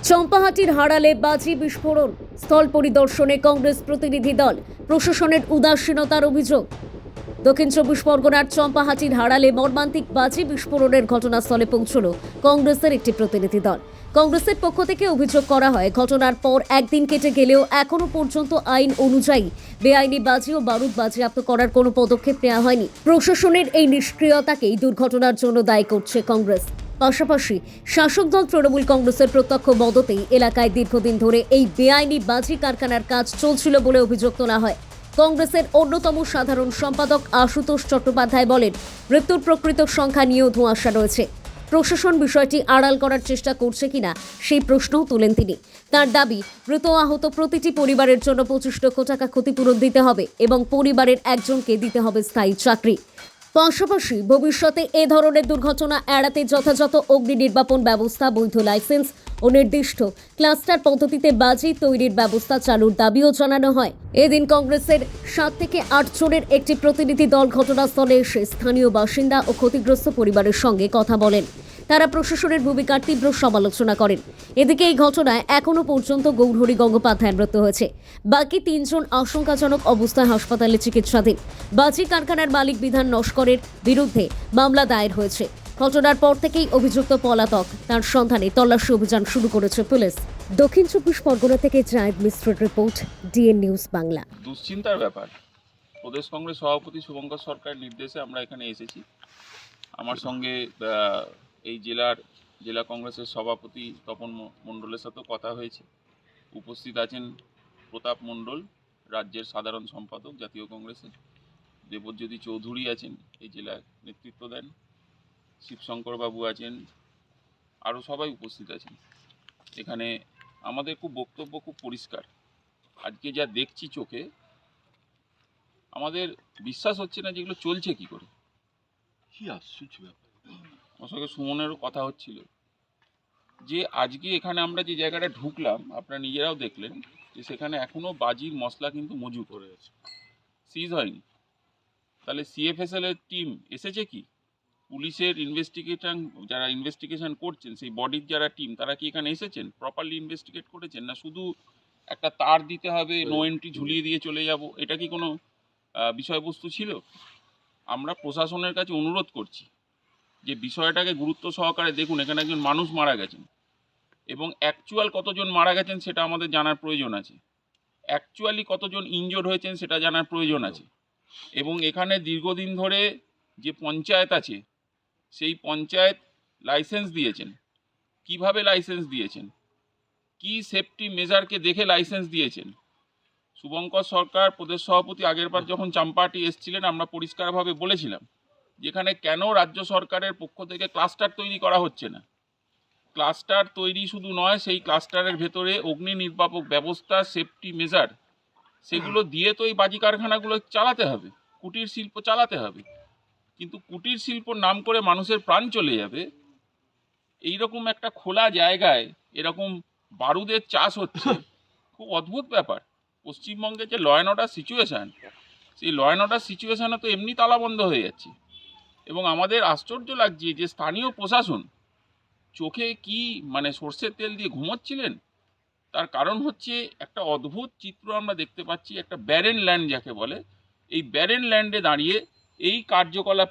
চম্পাহাটির হারালে বাজি বিস্ফোরণ, স্থল পরিদর্শনে কংগ্রেস প্রতিনিধি দল, প্রশাসনের উদাসীনতার অভিযোগ। দক্ষিণ চব্বিশ পরগনার চম্পাহাটির হারালে মর্মান্তিক বাজি বিস্ফোরণের ঘটনাস্থলে পৌঁছল কংগ্রেসের একটি প্রতিনিধি দল। কংগ্রেসের পক্ষ থেকে অভিযোগ করা হয়, ঘটনার পর একদিন কেটে গেলেও এখনো পর্যন্ত আইন অনুযায়ী বেআইনি বাজি ও বারুদ বাজেয়াপ্ত করার কোনো পদক্ষেপ নেওয়া হয়নি। প্রশাসনের এই নিষ্ক্রিয়তাকেই দুর্ঘটনার জন্য দায়ী করছে কংগ্রেস। পাশাপাশি শাসক দল তৃণমূল কংগ্রেসের প্রত্যক্ষ মদতেই এলাকায় দীর্ঘদিন ধরে এই বেআইনি বাজি কারখানার কাজ চলছিল বলে অভিযোগ তোলা হয়। কংগ্রেসের অন্যতম সাধারণ সম্পাদক আশুতোষ চট্টোপাধ্যায় বলেন, মৃত্যুর প্রকৃত সংখ্যা নিয়েও ধোঁয়াশা রয়েছে। প্রশাসন বিষয়টি আড়াল করার চেষ্টা করছে কিনা সেই প্রশ্নও তোলেন তিনি। তার দাবি, মৃত আহত প্রতিটি পরিবারের জন্য 25 লক্ষ টাকা ক্ষতিপূরণ দিতে হবে এবং পরিবারের একজনকে দিতে হবে স্থায়ী চাকরি। পাশাপাশি ভবিষ্যতে এ ধরনের দুর্ঘটনা এড়াতে যথাযথ অগ্নি নির্বাপন ব্যবস্থা, বৈধ লাইসেন্স ও নির্দিষ্ট ক্লাস্টার পদ্ধতিতে বাজি তৈরির ব্যবস্থা চালুর দাবিও জানানো হয়। এদিন কংগ্রেসের 7 থেকে 8 জনের একটি প্রতিনিধি দল ঘটনাস্থলে এসে স্থানীয় বাসিন্দা ও ক্ষতিগ্রস্ত পরিবারের সঙ্গে কথা বলেন। তারা প্রশাসনের ভূমিকার তীব্র সমালোচনা করেন। এদিকে এই ঘটনায় এখনো পর্যন্ত গৌরহরি গঙ্গোপাধ্যায়ের মৃত্যু হয়েছে। বাকি 3 জন আশঙ্কাজনক অবস্থায় হাসপাতালে চিকিৎসাধীন। বাজি কারখানার মালিক বিধান নস্করের বিরুদ্ধে মামলা দায়ের হয়েছে। ঘটনার পর থেকেই অভিযুক্ত পলাতক, তার সন্ধানে তল্লাশি অভিযান শুরু করেছে পুলিশ। দক্ষিণ চব্বিশ পরগনা থেকে জায়েদ মিশ্রের রিপোর্ট, ডিএন নিউজ বাংলা। দুশ্চিন্তার ব্যাপার। প্রদেশ কংগ্রেস সভাপতি শুভঙ্কর সরকারের নির্দেশে আমরা এখানে এসেছি। আমার সঙ্গে এই জেলা কংগ্রেসের সভাপতি তপন মণ্ডলের সাথেও কথা হয়েছে। উপস্থিত আছেন প্রতাপ মণ্ডল, রাজ্যের সাধারণ সম্পাদক জাতীয় কংগ্রেসের। দেবজ্যোতি চৌধুরী আছেন, এই জেলার নেতৃত্ব দেন। শিবশঙ্কর বাবু আছেন, আরও সবাই উপস্থিত আছেন। এখানে আমাদের বক্তব্য খুব পরিষ্কার। আজকে যা দেখছি চোখে, আমাদের বিশ্বাস হচ্ছে না যেগুলো চলছে কি করে। কি আশ্চর্য ব্যাপার। আমার সঙ্গে সুমনেরও কথা হচ্ছিল যে আজকে এখানে আমরা যে জায়গাটা ঢুকলাম, আপনারা নিজেরাও দেখলেন যে সেখানে এখনো বাজির মশলা কিন্তু মজুদ করে আছে, সিজ হয়নি। তাহলে সিএফএসএল এর টিম এসেছে কি? পুলিশের যারা ইনভেস্টিগেশন করছেন, সেই বডির যারা টিম, তারা কি এখানে এসেছেন? প্রপারলি ইনভেস্টিগেট করেছেন? না শুধু একটা তার দিতে হবে, নো এন্ট্রি ঝুলিয়ে দিয়ে চলে যাব, এটা কি কোনো বিষয়বস্তু ছিল? আমরা প্রশাসনের কাছে অনুরোধ করছি যে বিষয়টাকে গুরুত্ব সহকারে দেখুন। এখানে একজন মানুষ মারা গেছেন এবং অ্যাকচুয়াল কতজন মারা গেছেন সেটা আমাদের জানার প্রয়োজন আছে। অ্যাকচুয়ালি কতজন ইনজোর্ড হয়েছেন সেটা জানার প্রয়োজন আছে। এবং এখানে দীর্ঘদিন ধরে যে পঞ্চায়েত আছে, সেই পঞ্চায়েত লাইসেন্স দিয়েছেন। কিভাবে লাইসেন্স দিয়েছেন? কি সেফটি মেজারকে দেখে লাইসেন্স দিয়েছেন? শুভঙ্কর সরকার প্রদেশ সভাপতি আগেরবার যখন চাম্পাহাটি এসেছিলেন, আমরা পরিষ্কারভাবে বলেছিলাম যেখানে কেন রাজ্য সরকারের পক্ষ থেকে ক্লাস্টার তৈরি করা হচ্ছে না। ক্লাস্টার তৈরি শুধু নয়, সেই ক্লাস্টারের ভেতরে অগ্নি নির্বাপক ব্যবস্থা, সেফটি মেজার, সেগুলো দিয়ে তো এই বাজি কারখানাগুলো চালাতে হবে, কুটির শিল্প চালাতে হবে। কিন্তু কুটির শিল্পর নাম করে মানুষের প্রাণ চলে যাবে, এইরকম একটা খোলা জায়গায় এরকম বারুদের চাষ হচ্ছে। খুব অদ্ভুত ব্যাপার। পশ্চিমবঙ্গের যে ল অ্যান্ড অর্ডার সিচুয়েশান, সেই ল অ্যান্ড অর্ডার সিচুয়েশানে তো এমনি তালাবন্ধ হয়ে যাচ্ছে। এবং আমাদের আশ্চর্য লাগছে যে স্থানীয় প্রশাসন চোখে কি সর্ষের তেল দিয়ে ঘুমোচ্ছিলেন। তার কারণ হচ্ছে একটা অদ্ভুত চিত্র আমরা দেখতে পাচ্ছি। একটা ব্যারেন ল্যান্ড যাকে বলে, এই ব্যারেন ল্যান্ডে দাঁড়িয়ে এই কার্যকলাপ